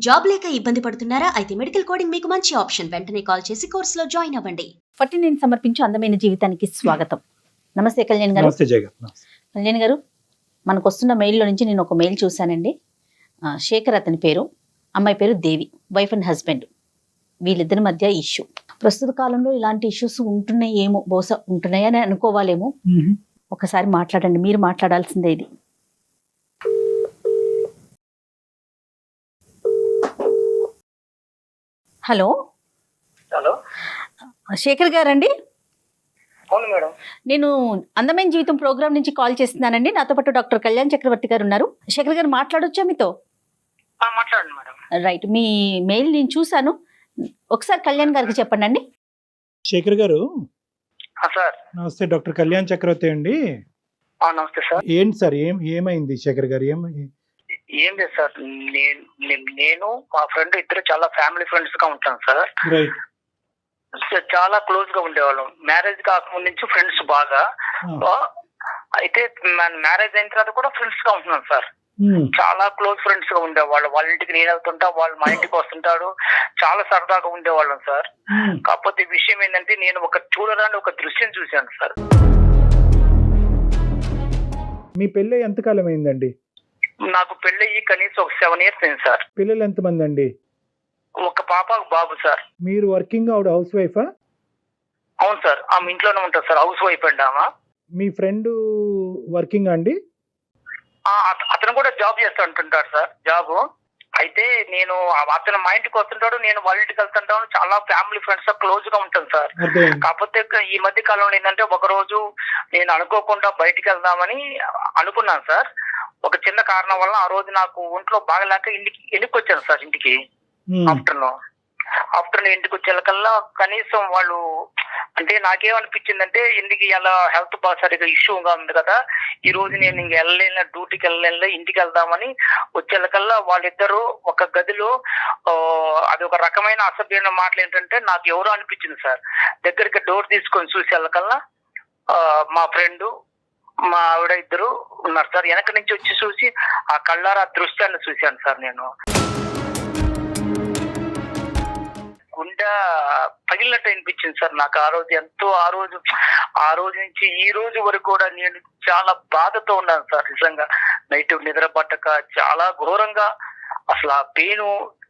Job లేక ఇబ్బంది పడుతున్నారా? అయితే మెడికల్ కోడింగ్ మీకు మంచి ఆప్షన్. వెంటనే కాల్ చేసి కోర్సులో జాయిన్ అవ్వండి. నేను సమర్పించు అందమైన జీవితానికి స్వాగతం. నమస్తే కళ్యాణ్ గారు. నమస్తే జగన్. కళ్యాణ్ గారు, మనకు వస్తున్న మెయిల్లో నుంచి నేను ఒక మెయిల్ చూశానండి. శేఖర్ అతని పేరు, అమ్మాయి పేరు దేవి, వైఫ్ అండ్ హస్బెండ్. వీళ్ళిద్దరి మధ్య ఇష్యూ. ప్రస్తుత కాలంలో ఇలాంటి ఇష్యూస్ ఉంటున్నాయేమో, బహుశా ఉంటున్నాయని అనుకోవాలేమో. ఒకసారి మాట్లాడండి, మీరు మాట్లాడాల్సిందే ఇది. హలో హలో, శేఖర్ గారండి? అవును మేడం. నేను అందమైన జీవితం ప్రోగ్రామ్ నుంచి కాల్ చేస్తున్నానండి. నాతో పాటు డాక్టర్ కళ్యాణ్ చక్రవర్తి గారు ఉన్నారు. శేఖర్ గారు మాట్లాడొచ్చా మీతో? మాట్లాడండి మేడం. రైట్, మీ మెయిల్ నేను చూశాను. ఒకసారి కళ్యాణ్ గారికి చెప్పండి అండి. శేఖర్ గారు సార్. నమస్తే, డాక్టర్ కళ్యాణ్ చక్రవర్తి అండి. నమస్తే సార్. ఏంటి సార్, ఏమైంది శేఖర్ గారు? ఏం లేదు సార్, నేను మా ఫ్రెండ్ ఇద్దరు చాలా ఫ్యామిలీ ఫ్రెండ్స్ గా ఉంటాం సార్. రైట్. చాలా క్లోజ్ గా ఉండేవాళ్ళం. మ్యారేజ్ కాకముందు నుంచి ఫ్రెండ్స్ బాగా. అయితే మ్యారేజ్ అయిన తర్వాత కూడా ఫ్రెండ్స్ గా ఉంటున్నాం సార్. చాలా క్లోజ్ ఫ్రెండ్స్ గా ఉండేవాళ్ళు. వాళ్ళ ఇంటికి నేను వెళ్తుంటా, వాళ్ళు మా ఇంటికి వస్తుంటాడు. చాలా సరదాగా ఉండేవాళ్ళం సార్. కాకపోతే విషయం ఏంటంటే, నేను చూడరాని ఒక దృశ్యం చూశాను సార్. మీ పెళ్ళి ఎంతకాలం అయిందండి? నాకు పెళ్ళయి కనీసం ఒక 7 years అయింది సార్. పిల్లలు ఎంతమంది అండి? ఒక పాప, ఒక బాబు సార్. మీరు వర్కింగ్, ఆవిడ హౌస్ వైఫా? అవును సార్, ఆమె ఇంట్లోనే ఉంటుంది సార్. హౌస్ వైఫ్ అండి ఆమె. మీ ఫ్రెండ్ వర్కింగ్ అండి? అతను కూడా జాబ్ చేస్తూ ఉంటుంటాడు సార్, జాబ్. అయితే అతను మా ఇంటికి వస్తుంటాడు, నేను వాళ్ళ ఇంటికి వెళ్తుంటాను. చాలా ఫ్యామిలీ ఫ్రెండ్స్ క్లోజ్ గా ఉంటాను సార్. కాకపోతే ఈ మధ్య కాలంలో ఏంటంటే, ఒక రోజు నేను అనుకోకుండా బయటికి వెళ్దామని అనుకున్నాను సార్. ఒక చిన్న కారణం వల్ల ఆ రోజు నాకు ఒంట్లో బాగలేక ఇంటికి వచ్చాను సార్. ఇంటికి ఆఫ్టర్నూన్ ఇంటికి వచ్చేకల్లా కనీసం వాళ్ళు, అంటే నాకేమనిపించిందంటే, ఎందుకు ఇలా హెల్త్ బాగా సరిగా ఇష్యూగా ఉంది కదా, ఈ రోజు నేను ఇంక వెళ్ళలేను, డ్యూటీకి వెళ్ళలేను, ఇంటికి వెళ్దామని వచ్చేకల్లా వాళ్ళిద్దరూ ఒక గదిలో, అది ఒక రకమైన అసభ్యమైన మాటలు ఏంటంటే, నాకు ఎవరో అనిపించింది సార్. దగ్గరికి డోర్ తీసుకొని చూసేకల్లా మా ఫ్రెండ్, మా ఆవిడ ఇద్దరు ఉన్నారు సార్. వెనక నుంచి వచ్చి చూసి ఆ కళ్ళారా దృశ్యాన్ని చూశాను సార్. నేను గుండె పగిలినట్టు అనిపించింది సార్ నాకు ఆ రోజు. ఎంతో ఆ రోజు నుంచి ఈ రోజు వరకు కూడా నేను చాలా బాధతో ఉన్నాను సార్. నిజంగా నైట్ నిద్ర పట్టక చాలా ఘోరంగా, అసలు ఆ పెయిన్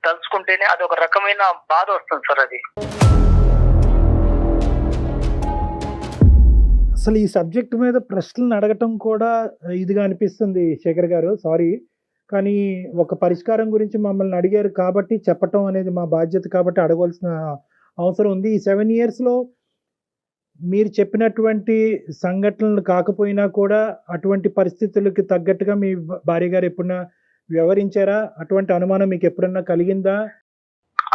తలుచుకుంటేనే అది ఒక రకమైన బాధ వస్తుంది సార్. అది అసలు ఈ సబ్జెక్ట్ మీద ప్రశ్నలు అడగటం కూడా ఇదిగా అనిపిస్తుంది శేఖర్ గారు, సారీ. కానీ ఒక పరిష్కారం గురించి మమ్మల్ని అడిగారు కాబట్టి చెప్పటం అనేది మా బాధ్యత, కాబట్టి అడగవలసిన అవసరం ఉంది. ఈ 7 yearsలో మీరు చెప్పినటువంటి సంఘటనలు కాకపోయినా కూడా అటువంటి పరిస్థితులకి తగ్గట్టుగా మీ భార్య గారు ఎప్పుడన్నా వ్యవహరించారా? అటువంటి అనుమానం మీకు ఎప్పుడన్నా కలిగిందా?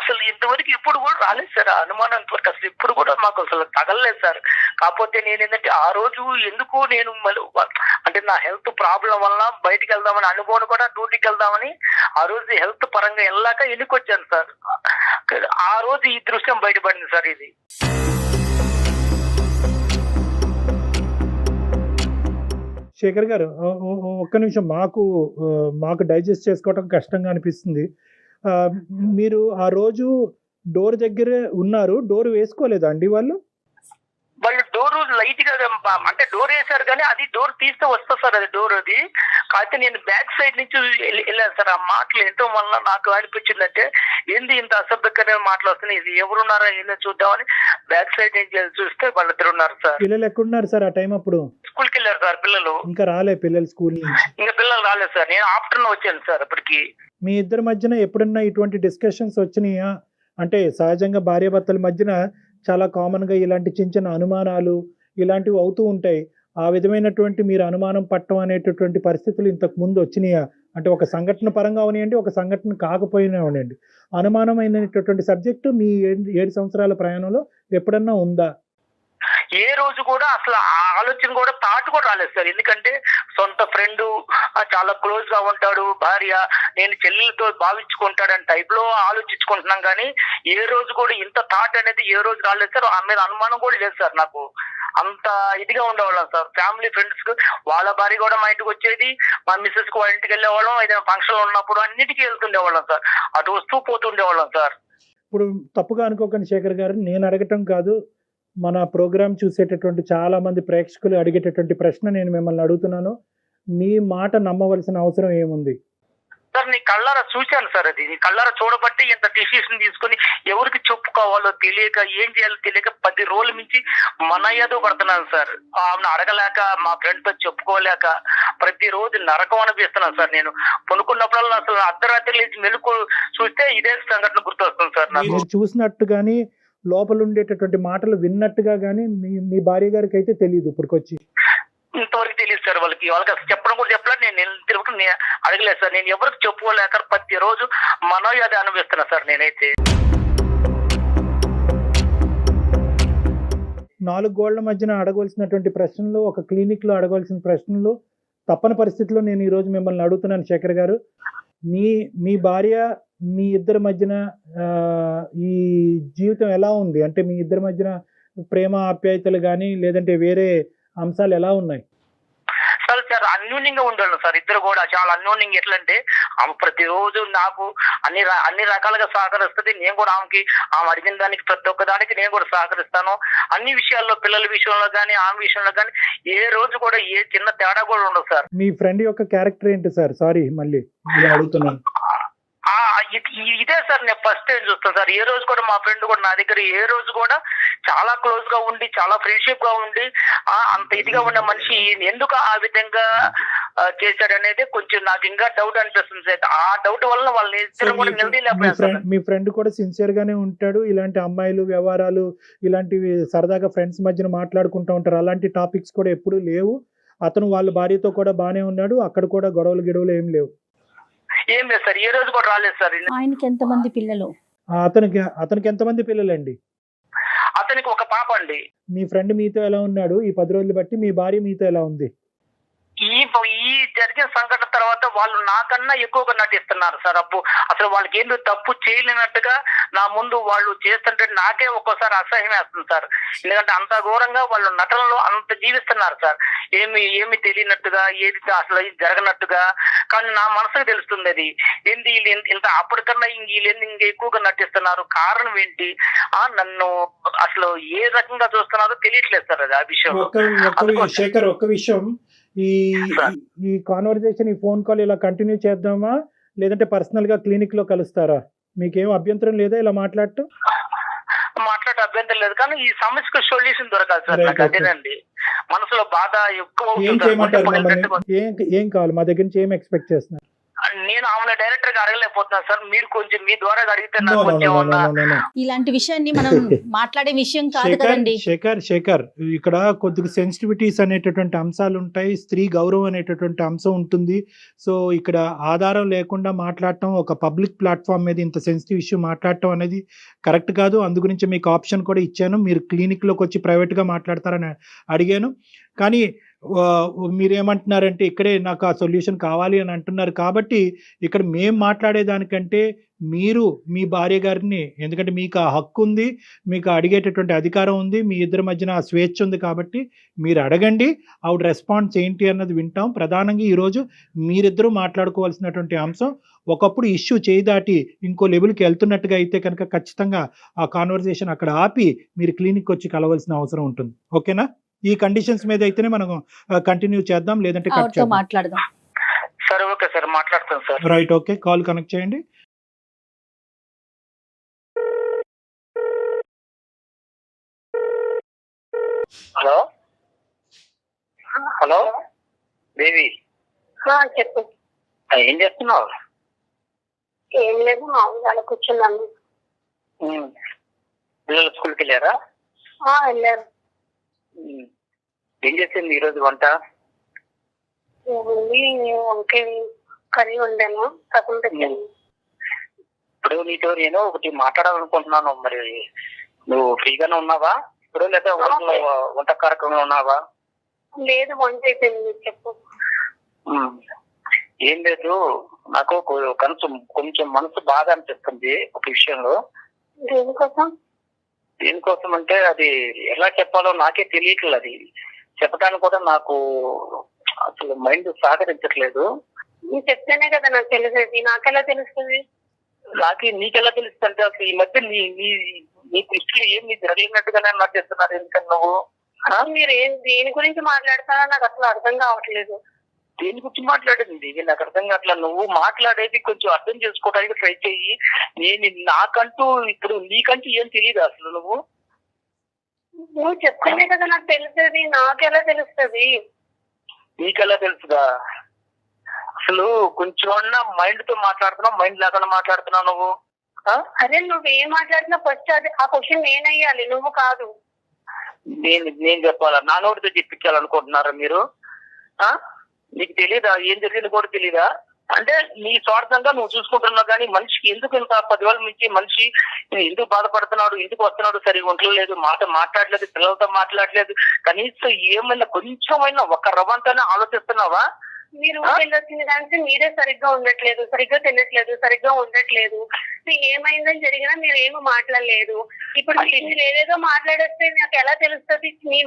అసలు ఇంతవరకు ఇప్పుడు కూడా రాలేదు సార్ అనుమానం. ఇంతవరకు అసలు ఇప్పుడు కూడా మాకు అసలు తగలలేదు సార్. కాకపోతే నేను ఏంటంటే, ఆ రోజు ఎందుకు నేను అంటే నా హెల్త్ ప్రాబ్లం వల్ల బయటికి వెళ్దామని అనుకోని కూడా, డ్యూటీకి వెళ్దామని ఆ రోజు హెల్త్ పరంగా వెళ్ళాక ఇంటికి వచ్చాను సార్. ఆ రోజు ఈ దృశ్యం బయటపడింది సార్. ఇది శేఖర్ గారు, ఒక్క నిమిషం, మాకు డైజెస్ట్ చేసుకోవటం కష్టంగా అనిపిస్తుంది. మీరు ఆ రోజు డోర్ దగ్గర ఉన్నారు, డోర్ వేసుకోలేదా అండి వాళ్ళు డోర్ లైట్ గా, అంటే డోర్ వేసారు కానీ అది డోర్ తీస్తే వస్తా సార్. అది డోర్ అది కాకపోతే నేను బ్యాక్ సైడ్ నుంచి వెళ్ళాను సార్. ఆ మాటలు ఎంతో వల్ల నాకు అనిపించిందంటే, ఏంది ఇంత అసభ్యకరమైన మాటలు వస్తున్నాయి, ఇది ఎవరున్నారా ఏందో చూద్దామని బ్యాక్ సైడ్ నుంచి చూస్తే వాళ్ళిద్దరు ఉన్నారు సార్. పిల్లలు ఎక్కడున్నారు సార్ ఆ టైం? అప్పుడు స్కూల్కి వెళ్ళారు సార్ పిల్లలు. ఇంకా రాలే పిల్లలు స్కూల్ నుంచి? ఇంకా పిల్లలు రాలేదు సార్. నేను ఆఫ్టర్నూన్ వచ్చాను సార్. అప్పటికి మీ ఇద్దరి మధ్యన ఎప్పుడన్నా ఇటువంటి డిస్కషన్స్ వచ్చినాయా? అంటే సహజంగా భార్యాభర్తల మధ్యన చాలా కామన్గా ఇలాంటి చిన్న చిన్న అనుమానాలు ఇలాంటివి అవుతూ ఉంటాయి. ఆ విధమైనటువంటి మీరు అనుమానం పట్టడం అనేటటువంటి పరిస్థితులు ఇంతకు ముందు వచ్చినాయా? అంటే ఒక సంఘటన పరంగా అవనివ్వండి, ఒక సంఘటన కాకపోయినా అవనివ్వండి, అనుమానమైనటువంటి సబ్జెక్టు మీ 7 సంవత్సరాల ప్రయాణంలో ఎప్పుడన్నా ఉందా? ఏ రోజు కూడా అసలు ఆ ఆలోచన కూడా థాట్ కూడా రాలేదు సార్. ఎందుకంటే సొంత ఫ్రెండ్, చాలా క్లోజ్ గా ఉంటాడు, భార్య, నేను చెల్లెలతో భావించుకుంటాడని టైప్ లో ఆలోచించుకుంటున్నాం. కానీ ఏ రోజు కూడా ఇంత థాట్ అనేది ఏ రోజు రాలేదు సార్. ఆ మీద అనుమానం కూడా లేదు సార్ నాకు. అంత ఇదిగా ఉండేవాళ్ళం సార్. ఫ్యామిలీ ఫ్రెండ్స్ కు వాళ్ళ భార్య కూడా మా ఇంటికి వచ్చేది, మా మిస్సెస్ కు వాళ్ళ ఇంటికి వెళ్ళేవాళ్ళం, ఏదైనా ఫంక్షన్ ఉన్నప్పుడు అన్నిటికీ వెళ్తుండేవాళ్ళం సార్. అటు వస్తూ పోతుండేవాళ్ళం సార్. ఇప్పుడు తప్పుగా అనుకోకండి శేఖర్ గారు, నేను అడగటం కాదు, మన ప్రోగ్రామ్ చూసేటటువంటి చాలా మంది ప్రేక్షకులు అడిగేటటువంటి ప్రశ్న నేను మిమ్మల్ని అడుగుతున్నాను. మీ మాట నమ్మవలసిన అవసరం ఏముంది? సార్ నీ కళ్ళారా చూశాను సార్. అది నీ కళ్ళారా చూడబట్టి ఇంత డిసిషన్ తీసుకుని ఎవరికి చెప్పుకోవాలో తెలియక, ఏం చేయాలో తెలియక 10 రోజుల నుంచి మన ఏదో పడుతున్నాను సార్. ఆమెను అడగలేక, మా ఫ్రెండ్ తో చెప్పుకోలేక ప్రతిరోజు నరకం అనిపిస్తున్నాను సార్. నేను కొనుక్కున్నప్పుడల్లా అసలు అర్ధరాత్రి లేచి మెలకు చూస్తే ఇదే సంఘటన గుర్తొస్తుంది సార్ నాకు. మీరు చూసినట్టు కానీ లోపల ఉండేటటువంటి మాటలు విన్నట్టుగా కానీ మీ భార్య గారికి అయితే తెలియదు ఇప్పటికొచ్చి? ఇంతవరకు తెలియదు సార్. వాళ్ళకి అసలు చెప్పడం కూడా చెప్పలేదు. నేను తిరుగుతూ అడగలేదు సార్. నేను ఎవరికి చెప్పుకోలేక ప్రతిరోజు మనో అది అనిపిస్తున్నా సార్ నేనైతే. 4 గోళ్ల మధ్యన అడగవలసినటువంటి ప్రశ్నలు, ఒక క్లినిక్ లో అడగవలసిన ప్రశ్నలు తప్పని పరిస్థితుల్లో నేను ఈ రోజు మిమ్మల్ని అడుగుతున్నాను శేఖర్ గారు. మీ భార్య, మీ ఇద్దరి మధ్యన ఈ జీవితం ఎలా ఉంది? అంటే మీ ఇద్దరి మధ్యన ప్రేమ ఆప్యాయతలు కానీ లేదంటే వేరే అంశాలు ఎలా ఉన్నాయి? సార్ అన్యోన్యంగా ఉండేవాళ్ళం సార్. ఇద్దరు కూడా చాలా అన్యోన్యంగా. ఎట్లా అంటే ఆమె ప్రతిరోజు నాకు అన్ని రకాలుగా సహకరిస్తుంది. నేను కూడా ఆమె అడిగిన దానికి ప్రతి ఒక్క దానికి నేను కూడా సహకరిస్తాను. అన్ని విషయాల్లో, పిల్లల విషయంలో కానీ ఆమె విషయంలో కానీ ఏ రోజు కూడా ఏ చిన్న తేడా కూడా ఉండదు సార్. మీ ఫ్రెండ్ యొక్క క్యారెక్టర్ ఏంటి సార్? సారీ మళ్ళీ ఇలా అడుగుతున్నాను. ఇదే సార్ నేను ఫస్ట్ టైం చూస్తాను సార్. ఏ రోజు కూడా మా ఫ్రెండ్ కూడా నా దగ్గర ఏ రోజు కూడా చాలా క్లోజ్ గా ఉండి, చాలా ఫ్రెండ్షిప్ గా ఉండి, అంత ఇదిగా ఉన్న మనిషి ఎందుకు ఆ విధంగా చేశాడనేది కొంచెం నాకు ఇంకా డౌట్ అనిపిస్తుంది సార్. ఆ డౌట్ వల్ల వాళ్ళని ఇద్దరు కూడా నిలదీయలేకపోయారు. మీ ఫ్రెండ్ కూడా సిన్సియర్ గానే ఉంటాడు. ఇలాంటి అమ్మాయిలు వ్యవహారాలు, ఇలాంటివి సరదాగా ఫ్రెండ్స్ మధ్యన మాట్లాడుకుంటూ ఉంటారు. అలాంటి టాపిక్స్ కూడా ఎప్పుడు లేవు. అతను వాళ్ళ భార్యతో కూడా బానే ఉన్నాడు. అక్కడ కూడా గొడవలు ఏం లేవు. ఏం లేదు సార్. ఏ రోజు కూడా రాలేదు సార్. ఆయనకి ఎంతమంది పిల్లలు? అతనికి ఎంతమంది పిల్లలండి? అతనికి ఒక పాప అండి. మీ ఫ్రెండ్ మీతో ఎలా ఉన్నాడు ఈ 10 రోజులు బట్టి? మీ భార్య మీతో ఎలా ఉంది? ఈ జరిగిన సంఘటన తర్వాత వాళ్ళు నాకన్నా ఎక్కువగా నటిస్తున్నారు సార్. అసలు వాళ్ళకి ఏందో తప్పు చేయలేనట్టుగా నా ముందు వాళ్ళు చేస్తుంటే నాకే ఒక్కోసారి అసహ్యం వేస్తుంది సార్. ఎందుకంటే అంత ఘోరంగా వాళ్ళు నటనలో అంత జీవిస్తున్నారు సార్. ఏమి తెలియనట్టుగా, ఏది అసలు జరగనట్టుగా. కానీ నా మనసుకు తెలుస్తుంది అది ఏంటి, ఇంత అప్పటికన్నా వీళ్ళు ఇంకా ఎక్కువగా నటిస్తున్నారు, కారణం ఏంటి, నన్ను అసలు ఏ రకంగా చూస్తున్నారో తెలియట్లేదు సార్. అది ఆ విషయం. శేఖర్, ఒక్క విషయం, ఈ కాన్వర్జేషన్, ఈ ఫోన్ కాల్ ఇలా కంటిన్యూ చేద్దామా లేదంటే పర్సనల్ గా క్లినిక్ లో కలుస్తారా? మీకేం అభ్యంతరం లేదా ఇలా మాట్లాడటం? మాట్లాడే అభ్యంతరం లేదు, కానీ ఈ సమస్యకు సొల్యూషన్ దొరకాలి సార్. నాకు అదేనండి మనసులో బాధ ఎక్కువ. ఏం కావాలి? మా దగ్గర నుంచి ఏం ఎక్స్పెక్ట్ చేస్తున్నారు? నేను ఆమె డైరెక్టర్ గా అడగలేకపోతున్నాను సార్. మీరు కొంచెం మీ ద్వారా అడిగితే ఇలాంటి విషయాన్ని మనం మాట్లాడే విషయం కాదు కదండి. శేఖర్, ఇక్కడ కొద్దిగా సెన్సిటివిటీస్ అనేటటువంటి అంశాలు ఉంటాయి. స్త్రీ గౌరవం అనేటటువంటి అంశం ఉంటుంది. సో ఇక్కడ ఆధారం లేకుండా మాట్లాడటం, ఒక పబ్లిక్ ప్లాట్ఫామ్ మీద ఇంత సెన్సిటివ్ ఇష్యూ మాట్లాడటం అనేది కరెక్ట్ కాదు. అందు గురించి మీకు ఆప్షన్ కూడా ఇచ్చాను. మీరు క్లినిక్ లోకి వచ్చి ప్రైవేట్ గా మాట్లాడతారని అడిగాను. కానీ మీరేమంటున్నారంటే ఇక్కడే నాకు ఆ సొల్యూషన్ కావాలి అని అంటున్నారు. కాబట్టి ఇక్కడ మేము మాట్లాడేదానికంటే మీరు మీ భార్య గారిని, ఎందుకంటే మీకు ఆ హక్కు ఉంది, మీకు అడిగేటటువంటి అధికారం ఉంది, మీ ఇద్దరి మధ్యన ఆ స్వేచ్ఛ ఉంది, కాబట్టి మీరు అడగండి. ఆవిడ రెస్పాన్స్ ఏంటి అన్నది వింటాం. ప్రధానంగా ఈరోజు మీరిద్దరూ మాట్లాడుకోవాల్సినటువంటి అంశం, ఒకప్పుడు ఇష్యూ చేయి దాటి ఇంకో లెవెల్కి వెళ్తున్నట్టుగా అయితే కనుక ఖచ్చితంగా ఆ కాన్వర్జేషన్ అక్కడ ఆపి మీరు క్లినిక్ వచ్చి కలవాల్సిన అవసరం ఉంటుంది. ఓకేనా? ఈ కండిషన్స్ మీద అయితేనే మనం కంటిన్యూ చేద్దాం, లేదంటే కట్ చేద్దాం. మాట్లాడదాం. సరే, ఓకే సార్, మాట్లాడతాం sir. Right, okay, call connect చేయండి. హలో హలో దేవి, చెప్పు. ఏం చేస్తున్నావు? ఏం లేదు, మామూలుగా కూర్చున్నాను. పిల్లలు స్కూల్కి వెళ్ళారా? వెళ్ళారు. ఏం చేసింది ఈరోజు వంట? ఏముంది, వంకాయ కర్రీ వండాను, సగం పెట్టాను. ఇప్పుడు నీతో నేను ఒకటి మాట్లాడాలనుకుంటున్నాను. మరి నువ్వు ఫ్రీగానే ఉన్నావా ఇప్పుడు, లేదా వంట కార్యక్రమంలో ఉన్నావా? లేదు, వంట అయిపోయింది. చెప్పు. ఏం లేదు, నాకు కొంచెం మనసు బాధ అనిపిస్తుంది ఒక విషయంలో. దేనికోసం? దేనికోసం అంటే అది ఎలా చెప్పాలో నాకే తెలియట్లేదు. అది చెప్పడానికి కూడా నాకు అసలు మైండ్ సహకరించట్లేదు. నువ్వు చెప్తేనే కదా నాకు తెలిసేది, నాకెలా తెలుస్తుంది? నీకెలా తెలుస్తుంది అంటే అసలు ఈ మధ్య నీ దృష్టిలో ఏం నీ జరిగినట్టుగానే నాకు చెప్తున్నారు. ఎందుకని నువ్వు మీరు దేని గురించి మాట్లాడుతున్నారో నాకు అసలు అర్థం కావట్లేదు. దేని గురించి మాట్లాడింది ఇది నాకు అర్థం కావట్లా. నువ్వు మాట్లాడేది కొంచెం అర్థం చేసుకోవడానికి ట్రై చెయ్యి. నాకంటూ ఇప్పుడు నీకంటూ ఏం తెలియదు అసలు. నువ్వు చెప్తేనే కదా నాకు తెలిసేది, నాకెలా తెలుస్తుంది? నీకెలా తెలుసుదా? అసలు కొంచెం మైండ్ తో మాట్లాడుతున్నావు, మైండ్ లేకుండా మాట్లాడుతున్నావు నువ్వు. అరే నువ్వేం మాట్లాడినా ఫస్ట్ అది ఆ క్వశ్చన్ నేనయ్యాలి, నువ్వు కాదు. నేను చెప్పాలా? నా నోటితో చెప్పించాలనుకుంటున్నారా మీరు? నీకు తెలీదా ఏం జరిగింది కూడా తెలీదా? అంటే నీ స్వార్థంగా నువ్వు చూసుకుంటున్నావు, కానీ మనిషికి ఎందుకు ఇంత 10 వేల నుంచి మనిషి ఎందుకు బాధపడుతున్నాడు, ఎందుకు వస్తున్నాడు, సరిగా ఉండలేదు, మాట్లాడలేదు, పిల్లలతో మాట్లాడలేదు, కనీసం ఏమైనా కొంచెమైనా ఒక రవ్వంతోనే ఆలోచిస్తున్నావా? మీరు వెళ్ళొచ్చిన దానికి మీరే సరిగ్గా ఉండట్లేదు, సరిగ్గా తినట్లేదు, సరిగ్గా ఉండట్లేదు. ఏమైందని జరిగినా మీరు ఏమి మాట్లాడలేదు. ఇప్పుడు మీరు ఏదేదో మాట్లాడేస్తే నాకు ఎలా తెలుస్తుంది? మీ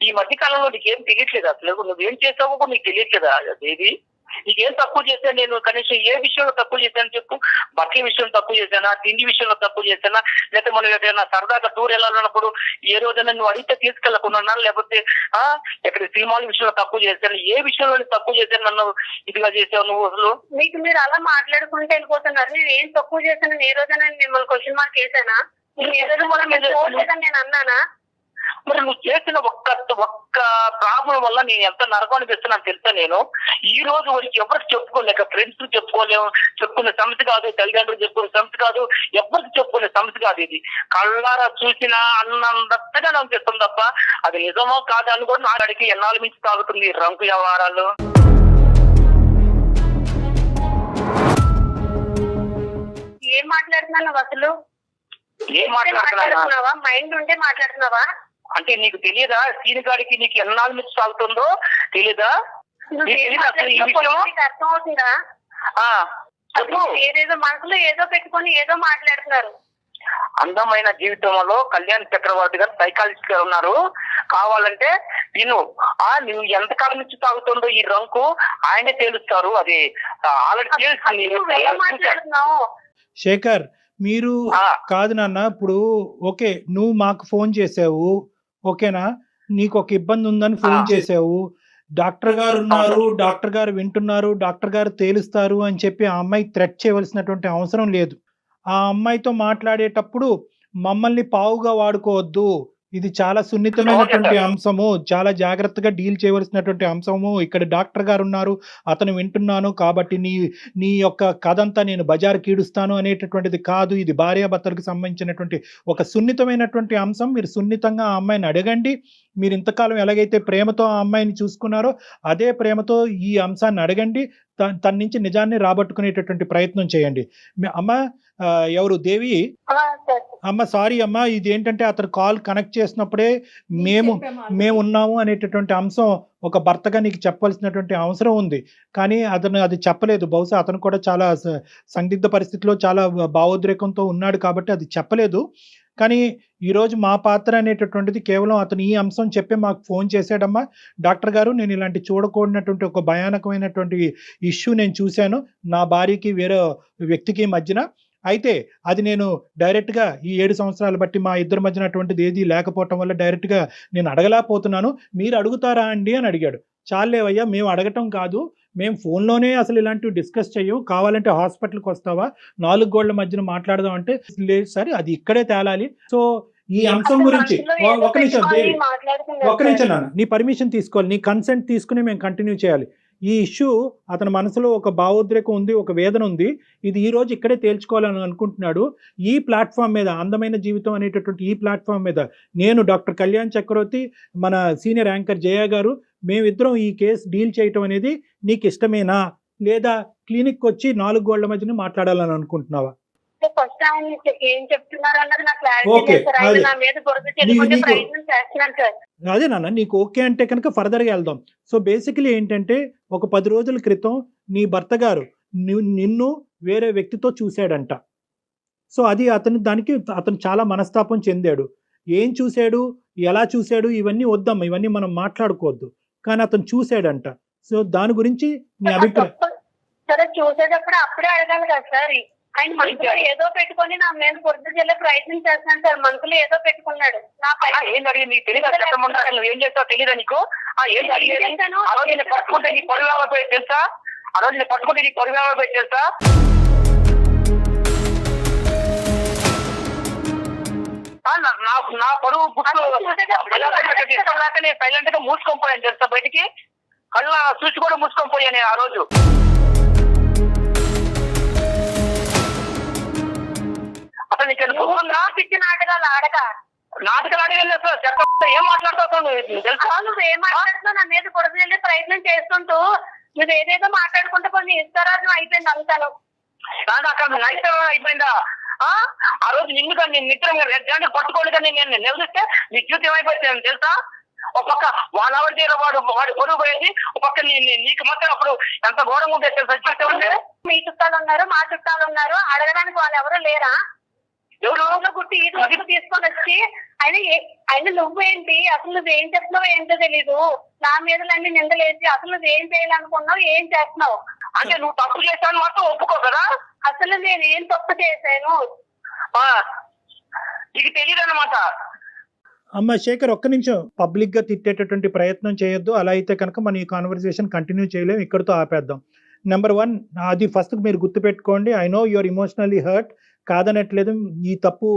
ఈ మధ్య కాలంలో నీకేం తెలియట్లేదు అసలు. నువ్వేం చేసావో నీకు తెలియట్లేదా దేవి? నీకేం తక్కువ చేశా నేను? కనీసం ఏ విషయంలో తక్కువ చేశాను చెప్పు. బట్టల విషయంలో తక్కువ చేశానా, తిండి విషయంలో తక్కువ చేశానా, లేకపోతే మనం ఎక్కడైనా సరదాగా టూర్ వెళ్ళాలన్నప్పుడు ఏ రోజైనా నువ్వు అడిగితే తీసుకెళ్లకుండా, లేకపోతే ఎక్కడ సినిమాల విషయంలో తక్కువ చేశాను, ఏ విషయంలో తక్కువ చేశాను నన్ను ఇదిగా చేసావు నువ్వు అసలు? మీకు మీరు అలా మాట్లాడుకుంటూ వెళ్ళిపోతున్నారు. నేను ఏం తక్కువ చేశాను? ఏ రోజైనా మిమ్మల్ని క్వశ్చన్ మార్క్ చేశానా? నేను అన్నానా? మరి నువ్వు చేసిన ఒక్క ప్రాబ్లం వల్ల నేను ఎంత నరకం అనిపిస్తున్నాను తెలుసా? నేను ఈ రోజు వరకు ఎవరికి చెప్పుకోలేక, ఫ్రెండ్స్ చెప్పుకునే సమస్య కాదు, తల్లిదండ్రులు చెప్పుకునే సమస్య కాదు, ఎవరికి చెప్పుకునే సమస్య కాదు. ఇది కళ్ళారా చూసినా అన్నంతగా అనిపిస్తుంది తప్ప అది నిజమో కాదు అని కూడా నాడికి ఎన్నాళ్ళ మించి తాగుతుంది రంకు వ్యవహారాలు. ఏం మాట్లాడుతున్నావు అసలు? ఏం మాట్లాడుతున్నావా? మైండ్ ఉంటే మాట్లాడుతున్నావా? అంటే నీకు తెలియదా సీని గాడికి నీకు ఎన్నాళ్ళ నుంచి సాగుతుందో తెలీదా? అర్థం అవుతుందా? ఏదేదో మనసులో ఏదో పెట్టుకొని ఏదో మాట్లాడుతున్నారు. అందమైన జీవితంలో కళ్యాణ్ చక్రవర్తి గారు సైకాలజిస్ట్ గారు ఉన్నారు. కావాలంటే నువ్వు ఎంతకాలం నుంచి తాగుతుందో ఈ రంకు ఆయనే తేలుస్తారు. అది ఆల్రెడీ తెలుస్తుంది. శేఖర్, మీరు కాదు నాన్న, ఇప్పుడు ఓకే నువ్వు మాకు ఫోన్ చేసావు, ఓకేనా, నీకు ఒక ఇబ్బంది ఉందని ఫోన్ చేసావు, డాక్టర్ గారు ఉన్నారు, డాక్టర్ గారు వింటున్నారు, డాక్టర్ గారు తేలుస్తారు అని చెప్పి ఆ అమ్మాయి థ్రెట్ చేయవలసినటువంటి అవసరం లేదు. ఆ అమ్మాయితో మాట్లాడేటప్పుడు మమ్మల్ని పావుగా వాడుకోవద్దు, ఇది చాలా సున్నితమైనటువంటి అంశము, చాలా జాగ్రత్తగా డీల్ చేయవలసినటువంటి అంశము. ఇక్కడ డాక్టర్ గారు ఉన్నారు, అతను వింటున్నాను కాబట్టి నీ యొక్క కథ అంతా నేను బజారు కీడుస్తాను అనేటటువంటిది కాదు. ఇది భార్యాభర్తలకు సంబంధించినటువంటి ఒక సున్నితమైనటువంటి అంశం. మీరు సున్నితంగా ఆ అమ్మాయిని అడగండి. మీరు ఇంతకాలం ఎలాగైతే ప్రేమతో ఆ అమ్మాయిని చూసుకున్నారో అదే ప్రేమతో ఈ అంశాన్ని అడగండి. తన నుంచి నిజాన్ని రాబట్టుకునేటటువంటి ప్రయత్నం చేయండి. అమ్మ ఎవరు దేవి అమ్మ, సారీ అమ్మ, ఇది ఏంటంటే అతను కాల్ కనెక్ట్ చేసినప్పుడే మేము ఉన్నాము అనేటటువంటి అంశం ఒక భర్తగా నీకు చెప్పవలసినటువంటి అవసరం ఉంది, కానీ అతను అది చెప్పలేదు. బహుశా అతను కూడా చాలా సందిగ్ధ పరిస్థితిలో చాలా భావోద్రేకంతో ఉన్నాడు కాబట్టి అది చెప్పలేదు. కానీ ఈరోజు మా పాత్ర అనేటటువంటిది కేవలం అతను ఈ అంశం చెప్పి మాకు ఫోన్ చేశాడమ్మా, డాక్టర్ గారు నేను ఇలాంటి చూడకూడనటువంటి ఒక భయానకమైనటువంటి ఇష్యూ నేను చూశాను నా భార్యకి వేరే వ్యక్తికి మధ్యన. అయితే అది నేను డైరెక్ట్గా ఈ 7 సంవత్సరాలు బట్టి మా ఇద్దరి మధ్యన అటువంటిది ఏది లేకపోవటం వల్ల డైరెక్ట్గా నేను అడగలేకపోతున్నాను, మీరు అడుగుతారా అండి అని అడిగాడు. చాలేవయ్యా, మేము అడగటం కాదు, మేము ఫోన్లోనే అసలు ఇలాంటివి డిస్కస్ చెయ్యం, కావాలంటే హాస్పిటల్కి వస్తావా, 4 గోళ్ల మధ్యన మాట్లాడదాం అంటే లేదు సార్, అది ఇక్కడే తేలాలి. సో ఈ అంశం గురించి ఒక నిమిషం నాన్న, నీ పర్మిషన్ తీసుకోవాలి, నీ కన్సెంట్ తీసుకుని మేము కంటిన్యూ చేయాలి. ఈ ఇష్యూ అతని మనసులో ఒక భావోద్రేకం ఉంది, ఒక వేదన ఉంది, ఇది ఈ రోజు ఇక్కడే తేల్చుకోవాలని అనుకుంటున్నాడు. ఈ ప్లాట్ఫామ్ మీద, అందమైన జీవితం అనేటటువంటి ఈ ప్లాట్ఫామ్ మీద నేను డాక్టర్ కళ్యాణ్ చక్రవర్తి, మన సీనియర్ యాంకర్ జయ గారు, మేమిద్దరం ఈ కేసు డీల్ చేయటం అనేది నీకు ఇష్టమేనా, లేదా క్లినిక్ వచ్చి 4 గోళ్ల మధ్యన మాట్లాడాలని అనుకుంటున్నావా? ఫస్ట్ ఏం చెప్తున్నారు అన్నది నాకు క్లారిటీ లేదు సార్. ఆయన నా మీద బురద చెల్లుకునే ప్రయత్నం చేస్తున్నాను సార్. అదే నాన్న, నీకు ఓకే అంటే కనుక ఫర్దర్గా వెళ్దాం. సో బేసికలీ ఏంటంటే ఒక 10 రోజుల క్రితం నీ భర్త గారు నిన్ను వేరే వ్యక్తితో చూశాడంట, సో అది అతను చాలా మనస్తాపం చెందాడు. ఏం చూశాడు, ఎలా చూశాడు ఇవన్నీ వద్దమ్మా, ఇవన్నీ మనం మాట్లాడుకోవద్దు. కానీ అతను చూశాడంట. సో దాని గురించి మీ అభిప్రాయం? సరే చూసేటప్పుడు అప్పుడే అడగాలి కదా సార్. ఆయన మనసులో ఏదో పెట్టుకొని నా మీద పొద్దు చెల్లే ప్రయత్నం చేస్తున్నాను సార్. మనసులో ఏదో పెట్టుకున్నాడు. ఏం జరిగింది నీకు తెలియదు, నువ్వు ఏం చేస్తావు తెలియదా నీకు? ఏం జరిగింది? ఆ రోజు నేను పట్టుకుంటే నీ పొరుగు పోయి తెలుసా? ఆ రోజు నేను పట్టుకుంటే నీ పొరుగు పోయి తెలుసా? నా పరువు గుర్తు నేను సైలెంట్ గా మూసుకొని పోయాను తెలుసా బయటికి. కళ్ళ చూసి కూడా మూసుకొని పోయాను నేను ఆ రోజు. అసలు నీకు పిచ్చి నాటకాలు ఆడక నాటకాలు ఆడేది సార్. చెప్ప ఏం మాట్లాడుతావు తెలుసా? నువ్వు ఏం మాట్లాడుతున్నావు? నా మీద పొడవు వెళ్ళే ప్రయత్నం చేస్తుంటూ నువ్వు ఏదేదో మాట్లాడుకుంటే కొన్ని ఇస్తారాజం అయిపోయింది అంతాను. అక్కడ నైతం అయిపోయిందా? ఆ రోజు నిన్నుగా నేను నిద్రంగా రెడ్డి పట్టుకోండి కానీ నేను నిలదీస్తే నీ జీవితం అయిపోయింది తెలుసా? ఒక పక్క వాళ్ళ ఆవిడ దగ్గర వాడు పొరుగు పోయేది, ఒక పక్క నీకు మాత్రం అప్పుడు ఎంత ఘోరంగా ఉంటే తెలుసా జీవితం అంటే. మీ చుట్టాలు ఉన్నారు, మా చుట్టాలు ఉన్నారు, అడగడానికి వాళ్ళు ఎవరు లేరా? ఎవరు గుట్టి ఈ రోజు తీసుకొని వచ్చి ఆయన నువ్వేంటి, అసలు నువ్వేం చెప్తున్నావు ఏంటో తెలీదు. నా మీద అన్ని నిందలేసి అసలు నువ్వేం చేయాలనుకున్నావు, ఏం చేస్తున్నావు అంటే నువ్వు తప్పు చేశాను మాత్రం ఒప్పుకో కదా. అసలు నేను ఏం తప్పు చేశాను నీకు తెలియదు అన్నమాట. అమ్మ శేఖర్, ఒక్క నిమిషం. పబ్లిక్ గా తిట్టేటటువంటి ప్రయత్నం చేయొద్దు. అలా అయితే కనుక మనం ఈ కాన్వర్సేషన్ కంటిన్యూ చేయలేము, ఇక్కడితో ఆపేద్దాం. నెంబర్ 1, అది ఫస్ట్ మీరు గుర్తుపెట్టుకోండి. I know your emotionally hurt, కాదనట్లేదు. ఈ తప్పు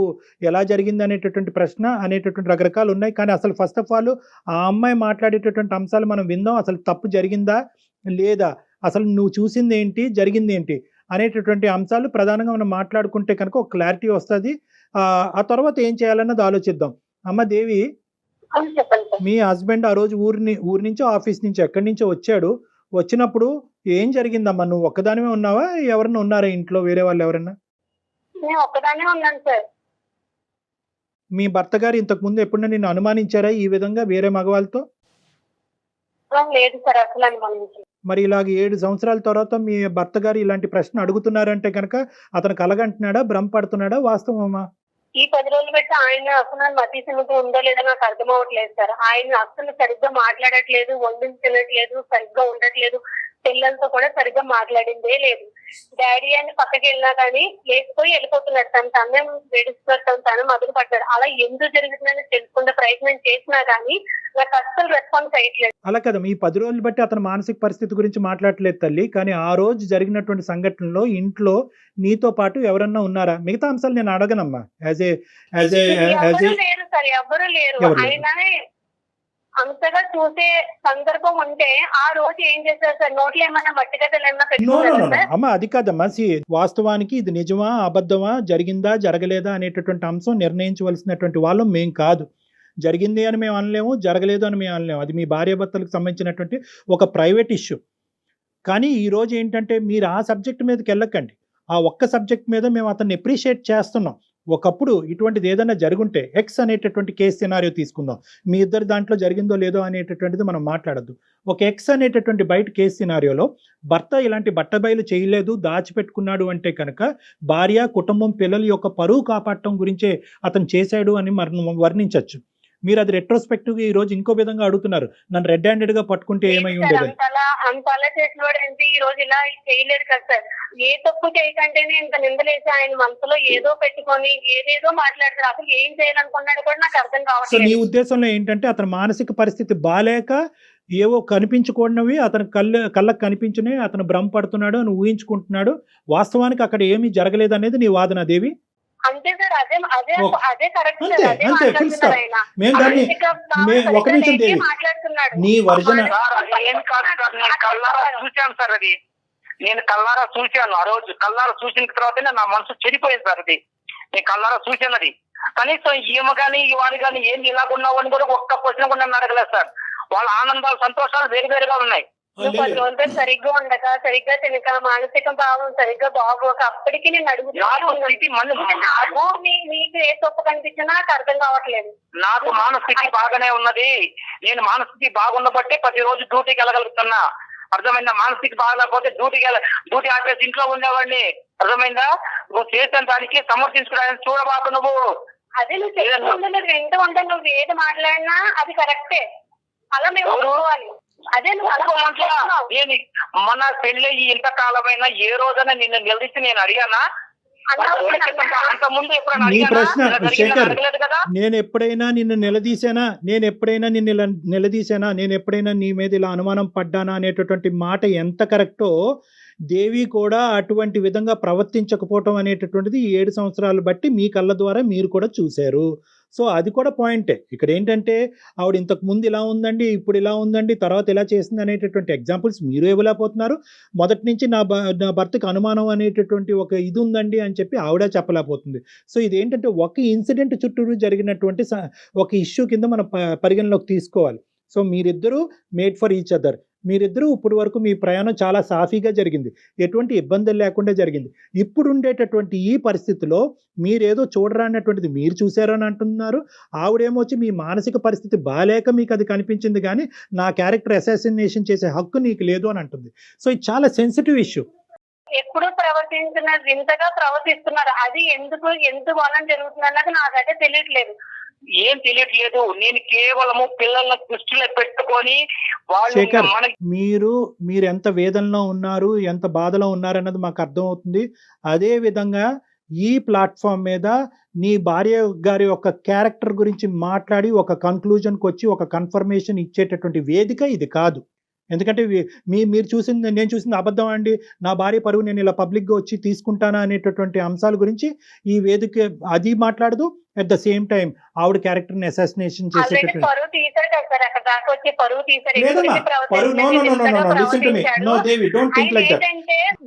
ఎలా జరిగింది అనేటటువంటి ప్రశ్న అనేటటువంటి రకరకాలు ఉన్నాయి. కానీ అసలు ఫస్ట్ ఆఫ్ ఆల్ ఆ అమ్మాయి మాట్లాడేటటువంటి అంశాలు మనం విందాం. అసలు తప్పు జరిగిందా లేదా, అసలు నువ్వు చూసింది ఏంటి, జరిగింది ఏంటి అనేటటువంటి అంశాలు ప్రధానంగా మనం మాట్లాడుకుంటే కనుక ఒక క్లారిటీ వస్తుంది. ఆ తర్వాత ఏం చేయాలన్నది ఆలోచిద్దాం. అమ్మ దేవి, మీ హస్బెండ్ ఆ రోజు ఊరి నుంచో ఆఫీస్ నుంచి ఎక్కడి నుంచో వచ్చాడు. వచ్చినప్పుడు ఏం జరిగిందమ్మా? నువ్వు ఒక్కదానివే ఉన్నావా, ఎవరన్నా ఉన్నారా ఇంట్లో, వేరే వాళ్ళు ఎవరన్నా? నేను ఒక్కదానే ఉన్నాను సార్. మీ భర్త గారు ఇంతకు ముందు ఎప్పుడన్నా నిన్ను అనుమానించారా ఈ విధంగా వేరే మగవాళ్ళతో? లేదు సార్, అసలు అనుమానించి. మరి ఇలాగ 7 సంవత్సరాల తర్వాత మీ భర్త గారు ఇలాంటి ప్రశ్న అడుగుతున్నారంటే కనుక అతను కలగంటున్నాడా, భ్రమపడుతున్నాడా, వాస్తవమా? ఈ 10 రోజులు పెట్టి ఆయన అసలు మతి సిమితి ఉందో లేదో నాకు అర్థం అవ్వట్లేదు సార్. ఆయన అసలు సరిగ్గా మాట్లాడట్లేదు, వండించి తినట్లేదు, సరిగ్గా ఉండట్లేదు. పిల్లలతో కూడా సరిగ్గా మాట్లాడిందే లేదు. డాడీ అని పక్కకి వెళ్ళినా కానీ లేకపోయి వెళ్ళిపోతున్నాడు. తనే వేడిస్తున్నాడు, తను మొదలు పడ్డాడు. అలా ఎందుకు జరుగుతుందని తెలుసుకునే ప్రయత్నం చేసినా కానీ నాకు అస్సలు రెస్పాన్స్ అయ్యట్లేదు. అలా కదా, ఈ 10 రోజులు బట్టి అతని మానసిక పరిస్థితి గురించి మాట్లాడట్లేదు తల్లి. కానీ ఆ రోజు జరిగినటువంటి సంఘటనలో ఇంట్లో నీతో పాటు ఎవరన్నా ఉన్నారా? మిగతా అంశాలు నేను అడగనమ్మా. లేరు సార్, ఎవరు లేరు. ఆయననే అంతగా చూసే సందర్భం ఉంటే ఆ రోజు ఏం చేశారు సార్? నోట్లు ఏమన్నా మట్టిగడ్డలు ఏమన్నా పెట్టుకున్నారా? అమ్మా అది కాదమ్మా. వాస్తవానికి ఇది నిజమా అబద్ధమా, జరిగిందా జరగలేదా అనేటటువంటి అంశం నిర్ణయించవలసినటువంటి వాళ్ళం మేం కాదు. జరిగింది అని మేము అనలేము, జరగలేదు అని మేము అనలేము. అది మీ భార్యాభర్తలకు సంబంధించినటువంటి ఒక ప్రైవేట్ ఇష్యూ. కానీ ఈరోజు ఏంటంటే మీరు ఆ సబ్జెక్ట్ మీదకి వెళ్ళకండి. ఆ ఒక్క సబ్జెక్ట్ మీద మేము అతన్ని అప్రిషియేట్ చేస్తున్నాం. ఒకప్పుడు ఇటువంటిది ఏదైనా జరుగుంటే ఎక్స్ అనేటటువంటి కేసు సినారియో తీసుకుందాం. మీ ఇద్దరు దాంట్లో జరిగిందో లేదో అనేటటువంటిది మనం మాట్లాడద్దు. ఒక ఎక్స్ అనేటటువంటి బయట కేసు సినారియోలో భర్త ఇలాంటి బట్టబయలు చేయలేదు, దాచిపెట్టుకున్నాడు అంటే కనుక భార్య, కుటుంబం, పిల్లల యొక్క పరువు కాపాడటం గురించే అతను చేశాడు అని వర్ణించవచ్చు. మీరు అది రెట్రోస్పెక్టివ్ గా ఈ రోజు ఇంకో విధంగా అడుగుతున్నారు, నన్ను రెడ్ హ్యాండెడ్ గా పట్టుకుంటే ఏమై ఉండేది? అంతలా చేసినవాడు ఏంటి ఈ రోజు ఇలా చేయలేరు కదా సార్. ఏ తప్పు చేయకంటేనే ఇంత నిందలేసి ఆయన మనసులో ఏదో పెట్టుకొని ఏదేదో మాట్లాడతారు. అసలు ఏం చేయాలనుకున్నాడు కూడా నాకు అర్థం కావట్లేదు. నీ ఉద్దేశంలో ఏంటంటే అతని మానసిక పరిస్థితి బాలేక ఏవో కనిపించుకోనివి అతని కళ్ళకు కనిపించినవి అతను భ్రమపడుతున్నాడు అని ఊహించుకుంటున్నాడు. వాస్తవానికి అక్కడ ఏమీ జరగలేదు అనేది నీ వాదన దేవి? అంతే సార్, అదే కరెక్ట్. ఒక నిమిషం దేవి, నీ వర్జన చూశాను సార్. అది నేను కల్లారా చూశాను. ఆ రోజు కల్లారా చూసిన తర్వాతనే నా మనసు చెడిపోయింది సార్. అది నేను కల్లారా చూశాను. అది కనీసం ఈమె కానీ వాడు కానీ ఏంది ఇలాగున్నావు అని కూడా ఒక్క క్వశ్చన్ కూడా నన్ను అడగలేదు సార్. వాళ్ళ ఆనందాలు, సంతోషాలు వేరువేరుగా ఉన్నాయి. రోజులు సరిగ్గా ఉండక, సరిగ్గా తినక, మానసిక భావం సరిగ్గా బాగోక అప్పటికి నేను అడుగుతున్నాను. నీకు ఏ తప్పు కనిపించినా నాకు అర్థం కావట్లేదు. నాకు మానస్థితి బాగానే ఉన్నది. నేను మానస్థితి బాగున్న బట్టే ప్రతిరోజు డ్యూటీకి వెళ్ళగలుగుతున్నా. అర్థమైందా? మానస్థితి బాగలేకపోతే డ్యూటీ ఆపేసి ఇంట్లో ఉండేవాడిని. అర్థమైందా? నువ్వు చేసిన దానికి సమర్థించుకోవడానికి చూడబాకు నువ్వు. అదే నువ్వు చెప్తూ ఉంటే నువ్వు వింటూ ఉంటే నువ్వు ఏది మాట్లాడినా అది కరెక్టే, అలా మేము ఒప్పుకోవాలి. అదే నువ్వు అనుకోమంటున్నావు. నేను మన పెళ్ళి ఇంతకాలమైనా ఏ రోజైనా నిన్ను నిలదీసి నేను అడిగానా? అంత ముందు ఎప్పుడైనా నీ ప్రశ్న శేఖర్, అడగలేదు కదా. నేను ఎప్పుడైనా నిన్ను నిలదీశానా, నేను ఎప్పుడైనా నీ మీద ఇలా అనుమానం పడ్డానా అనేటటువంటి మాట ఎంత కరెక్టో, దేవి కూడా అటువంటి విధంగా ప్రవర్తించకపోవటం అనేటటువంటిది 7 సంవత్సరాలు బట్టి మీ కళ్ళ ద్వారా మీరు కూడా చూశారు. సో అది కూడా పాయింటే. ఇక్కడ ఏంటంటే ఆవిడ ఇంతకు ముందు ఇలా ఉందండి, ఇప్పుడు ఇలా ఉందండి, తర్వాత ఇలా చేసింది అనేటటువంటి ఎగ్జాంపుల్స్ మీరు ఇవ్వలేకపోతున్నారు. మొదటి నుంచి నా భర్తకు అనుమానం అనేటటువంటి ఒక ఇది ఉందండి అని చెప్పి ఆవిడ చెప్పలేకపోతుంది. సో ఇదేంటంటే ఒక ఇన్సిడెంట్ చుట్టూరు జరిగినటువంటి ఒక ఇష్యూ కింద మనం పరిగణలోకి తీసుకోవాలి. సో మీరిద్దరూ మేడ్ ఫర్ ఈచ్ అదర్. మీరిద్దరూ ఇప్పుడు వరకు మీ ప్రయాణం చాలా సాఫీగా జరిగింది, ఎటువంటి ఇబ్బందులు లేకుండా జరిగింది. ఇప్పుడు ఉండేటటువంటి ఈ పరిస్థితిలో మీరేదో చూడరానటువంటిది మీరు చూశారు అని అంటున్నారు. ఆవిడేమో వచ్చి మీ మానసిక పరిస్థితి బాలేక మీకు అది కనిపించింది, కానీ నా క్యారెక్టర్ అసాసినేషన్ చేసే హక్కు నీకు లేదు అని అంటుంది. సో ఇది చాలా సెన్సిటివ్ ఇష్యూ. ఎప్పుడు ప్రవర్తించినారు, వింతగా ప్రవర్తిస్తున్నారు. అది ఎందుకు వలన జరుగుతుంది అన్నది నాకైతే తెలియట్లేదు. ఏం తెలియట్లేదు. నేను కేవలము పిల్లల దృష్టిలో పెట్టుకొని శేఖర్, మీరు ఎంత వేదనలో ఉన్నారు, ఎంత బాధలో ఉన్నారు అన్నది మాకు అర్థమవుతుంది. అదే విధంగా ఈ ప్లాట్ఫామ్ మీద నీ భార్య గారి యొక్క క్యారెక్టర్ గురించి మాట్లాడి ఒక కన్క్లూజన్కి వచ్చి ఒక కన్ఫర్మేషన్ ఇచ్చేటటువంటి వేదిక ఇది కాదు. ఎందుకంటే మీరు చూసింది, నేను చూసింది అబద్ధం అండి, నా భార్య పరువు నేను ఇలా పబ్లిక్గా వచ్చి తీసుకుంటానా అనేటటువంటి అంశాల గురించి ఈ వేదిక అది మాట్లాడదు. అట్ ద సేమ్ టైం ఆవిడ క్యారెక్టర్ని అసాసినేషన్ చేసేటటువంటి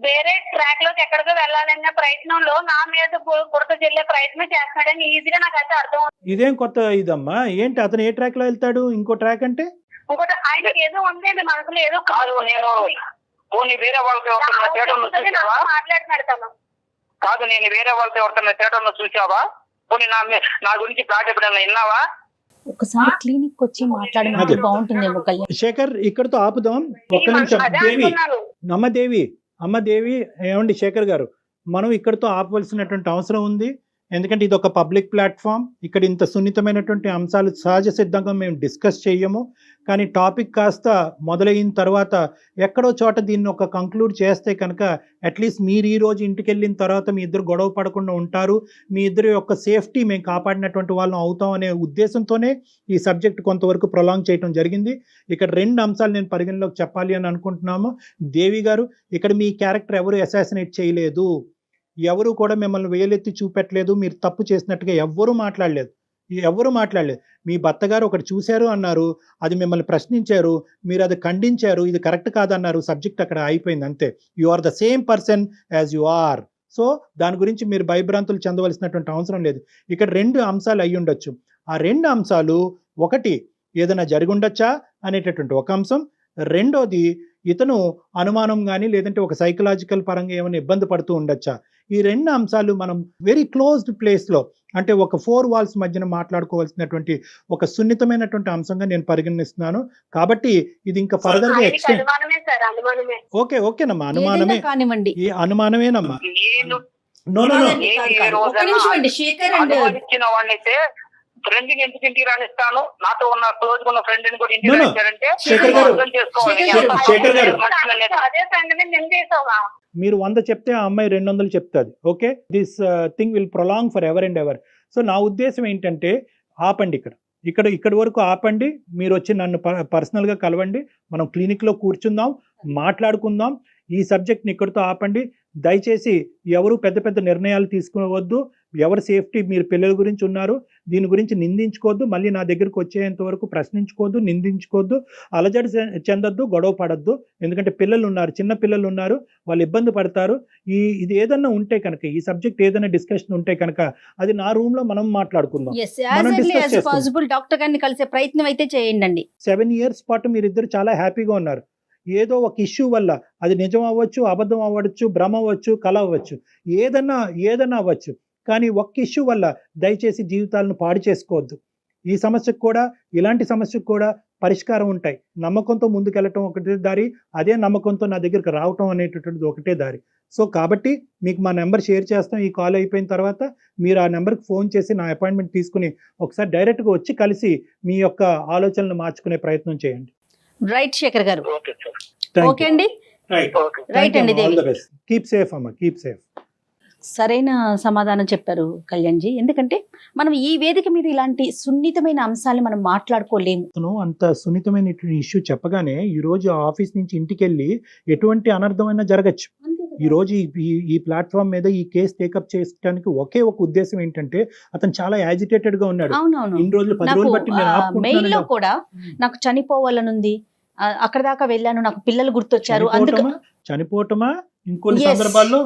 వేరే ట్రాక్ లోకి ఎక్కడికో వెళ్ళాలన్న ప్రయత్నంలో నా మీద బురద జల్లే ప్రయత్నం చేస్తున్నాడని ఈజీగా నాకైతే అర్థం. ఇదేం కొత్త ఇదమ్మా, ఏంటి అతను ఏ ట్రాక్ లో వెళ్తాడు? ఇంకో ట్రాక్ అంటే ఇంకోటి ఆయనకి ఏదో ఉంది మనసులో, ఏదో కాదు. నేను వేరే వాళ్ళతో మాట్లాడుతున్నాడు తను. కాదు, నేను వేరే వాళ్ళతో ఎవరితో థియేటర్లో చూసావా? పోనీ నా గురించి ప్లాట్ ఎప్పుడైనా విన్నావా? ఒకసారి క్లినిక్ వచ్చి మాట్లాడమంటే బాగుంటుందేమో కళ్యాణ్. శేఖర్, ఇక్కడతో ఆపుదాం. ఒక్క నిమిషం. అమ్మ దేవి, ఏమండి శేఖర్ గారు, మనం ఇక్కడతో ఆపవలసినటువంటి అవసరం ఉంది. ఎందుకంటే ఇది ఒక పబ్లిక్ ప్లాట్ఫామ్. ఇక్కడ ఇంత సున్నితమైనటువంటి అంశాలు సహజ సిద్ధంగా మేము డిస్కస్ చేయము. కానీ టాపిక్ కాస్త మొదలైన తర్వాత ఎక్కడో చోట దీన్ని ఒక కంక్లూడ్ చేస్తే కనుక అట్లీస్ట్ మీరు ఈ రోజు ఇంటికి వెళ్ళిన తర్వాత మీ ఇద్దరు గొడవ పడకుండా ఉంటారు, మీ ఇద్దరు యొక్క సేఫ్టీ మేము కాపాడినటువంటి వాళ్ళం అవుతాం అనే ఉద్దేశంతోనే ఈ సబ్జెక్ట్ కొంతవరకు ప్రొలాంగ్ చేయడం జరిగింది. ఇక్కడ 2 అంశాలు నేను పరిగణలోకి చెప్పాలి అని అనుకుంటున్నాము. దేవి గారు, ఇక్కడ మీ క్యారెక్టర్ ఎవరు అసాసినేట్ చేయలేదు, ఎవరు కూడా మిమ్మల్ని వేలెత్తి చూపెట్టలేదు, మీరు తప్పు చేసినట్టుగా ఎవ్వరూ మాట్లాడలేదు. మీ భర్త గారు ఒకటి చూశారు అన్నారు, అది మిమ్మల్ని ప్రశ్నించారు, మీరు అది ఖండించారు, ఇది కరెక్ట్ కాదన్నారు, సబ్జెక్ట్ అక్కడ అయిపోయింది, అంతే. You are the same person as you are. So దాని గురించి మీరు భయభ్రాంతులు చెందవలసినటువంటి అవసరం లేదు. ఇక్కడ 2 అంశాలు అయి ఉండొచ్చు. ఆ 2 అంశాలు, ఒకటి ఏదైనా జరిగి ఉండొచ్చా అనేటటువంటి ఒక అంశం, రెండోది ఇతను అనుమానం కానీ లేదంటే ఒక సైకలాజికల్ పరంగా ఏమైనా ఇబ్బంది పడుతూ ఉండొచ్చా. ఈ 2 అంశాలు మనం వెరీ క్లోజ్డ్ ప్లేస్లో, అంటే ఒక 4 వాల్స్ మధ్యన మాట్లాడుకోవాల్సినటువంటి ఒక సున్నితమైనటువంటి అంశంగా నేను పరిగణిస్తున్నాను. కాబట్టి ఇది ఇంకా ఫర్దర్ గా ఎక్స్టెండ్. ఓకేనమ్మా, అనుమానమే కానివ్వండి, ఈ అనుమానమేనమ్మా. ఫ్రెండ్ని ఎందుకు ఇంటికి రానిస్తాను? నాతో ఉన్న క్లోజ్ ఉన్న ఫ్రెండ్ని కూడా ఇంటికి రానిస్తారంటే అర్థం చేసుకోవాలి. మీరు 100 చెప్తే ఆ అమ్మాయి 200 చెప్తుంది. Okay, this thing will prolong for ever and ever. So నా ఉద్దేశం ఏంటంటే, ఆపండి, ఇక్కడి వరకు ఆపండి. మీరు వచ్చి నన్ను పర్సనల్గా కలవండి, మనం క్లినిక్లో కూర్చుందాం, మాట్లాడుకుందాం. ఈ సబ్జెక్ట్ని ఇక్కడితో ఆపండి. దయచేసి ఎవరు పెద్ద పెద్ద నిర్ణయాలు తీసుకోవద్దు. ఎవరి సేఫ్టీ, మీరు పిల్లల గురించి ఉన్నారు, దీని గురించి నిందించుకోవద్దు. మళ్ళీ నా దగ్గరకు వచ్చేంత వరకు ప్రశ్నించుకోవద్దు, నిందించుకోవద్దు, అలజడి చెందొద్దు, గొడవ పడద్దు. ఎందుకంటే పిల్లలు ఉన్నారు, చిన్న పిల్లలు ఉన్నారు, వాళ్ళు ఇబ్బంది పడతారు. ఇది ఏదన్నా ఉంటే కనుక, ఈ సబ్జెక్ట్ ఏదైనా డిస్కషన్ ఉంటే కనుక అది నా రూమ్ లో మనం మాట్లాడుకుందాం. డాక్టర్ గారిని కలిసే ప్రయత్నం అయితే చేయండి. 7 years పాటు మీరిద్దరు చాలా హ్యాపీగా ఉన్నారు. ఏదో ఒక ఇష్యూ వల్ల, అది నిజం అవ్వచ్చు, అబద్ధం అవ్వచ్చు, భ్రమ అవ్వచ్చు, కళ అవ్వచ్చు, ఏదన్నా అవ్వచ్చు, కానీ ఒక్క ఇష్యూ వల్ల దయచేసి జీవితాలను పాడు చేసుకోవద్దు. ఈ సమస్యకు కూడా, ఇలాంటి సమస్యకు కూడా పరిష్కారం ఉంటాయి. నమ్మకంతో ముందుకెళ్ళటం ఒకటే దారి, అదే నమ్మకంతో నా దగ్గరికి రావటం అనేటటువంటిది ఒకటే దారి. సో కాబట్టి మీకు మా నెంబర్ షేర్ చేస్తాం ఈ కాల్ అయిపోయిన తర్వాత. మీరు ఆ నెంబర్కి ఫోన్ చేసి నా అపాయింట్మెంట్ తీసుకుని ఒకసారి డైరెక్ట్గా వచ్చి కలిసి మీ యొక్క ఆలోచనలు మార్చుకునే ప్రయత్నం చేయండి. రైట్ శేఖర్ గారు. Okay sir. ఓకే అండి. Right okay. రైట్ అండి దేవి. కీప్ సేఫ్ అమ్మా, కీప్ సేఫ్. సరైన సమాధానం చెప్పారు కళ్యాణ్జీ. ఎందుకంటే మనం ఈ వేదిక మీద ఇలాంటి సున్నితమైన అంశాలు మనం మాట్లాడుకోలేము. అతను అంత సున్నితమైన ఇష్యూ చెప్పగానే ఈ రోజు ఆఫీస్ నుంచి ఇంటికి వెళ్ళి ఎటువంటి అనర్థమైనా జరగచ్చు. ఈ రోజు ఈ ప్లాట్ఫామ్ మీద ఈ కేసు టేకప్ చేయడానికి ఒకే ఒక ఉద్దేశం ఏంటంటే అతను చాలా యాజిటేటెడ్ గా ఉన్నాడు. అవునవును. ఇన్ని రోజులు 10 రోజులు బట్టి నేను మెయిల్ లో ఆపుకుంటున్నాను. కూడా నాకు చనిపోవాలనుంది, అక్కడ దాకా వెళ్ళాను, నాకు పిల్లలు గుర్తొచ్చారు, అందుకు చనిపోవటమా ఇంకొన్ని సందర్భాల్లో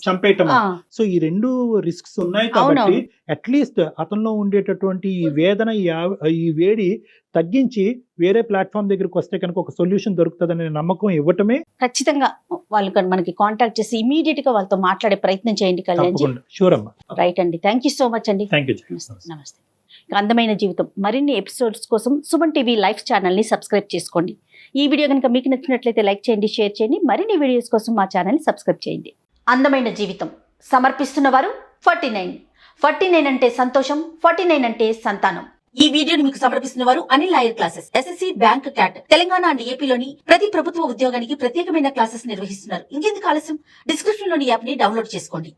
చంపేయటమా. సో ఈ రెండు రిస్క్స్ ఉన్నాయి కాబట్టి అట్లీస్ట్ అతనిలో ఉండేటటువంటి ఈ వేదన ఈ వేడి తగ్గించి వేరే ప్లాట్ఫామ్ దగ్గరికి వస్తే కనుక ఒక సొల్యూషన్ దొరుకుతుందనే నమ్మకం ఇవ్వటమే. ఖచ్చితంగా వాళ్ళు మనకి కాంటాక్ట్ చేసి ఇమీడియట్ గా వాళ్ళతో మాట్లాడే ప్రయత్నం చేయండి కళ్యాణ్జీ. షూర్ అమ్మా. రైట్ అండి. థ్యాంక్ యూ సో మచ్ అండి. Thank you. నమస్తే. అందమైన జీవితం మరిన్ని ఎపిసోడ్స్ కోసం సుమన్ టీవీ లైవ్ ఛానల్ ని సబ్స్క్రైబ్ చేసుకోండి. ఈ వీడియో కనుక మీకు నచ్చినట్లయితే లైక్ చేయండి, షేర్ చేయండి. మరిన్ని వీడియోస్ కోసం మా ఛానల్ ని సబ్స్క్రైబ్ చేయండి. అందమైన జీవితం సమర్పిస్తున్న వారు 49 అంటే సంతోషం, 49 అంటే సంతానం. ఈ వీడియోని మీకు సమర్పిస్తున్న వారు Anil lawyer classes, SSC, bank, cat, Telangana and ఏపీలోని ప్రతి ప్రభుత్వ ఉద్యోగానికి ప్రత్యేకమైన క్లాసెస్ నిర్వహిస్తున్నారు. ఇంకెందుకు ఆలస్యం, డిస్క్రిప్షన్ లోని యాప్ ని డౌన్లోడ్ చేసుకోండి.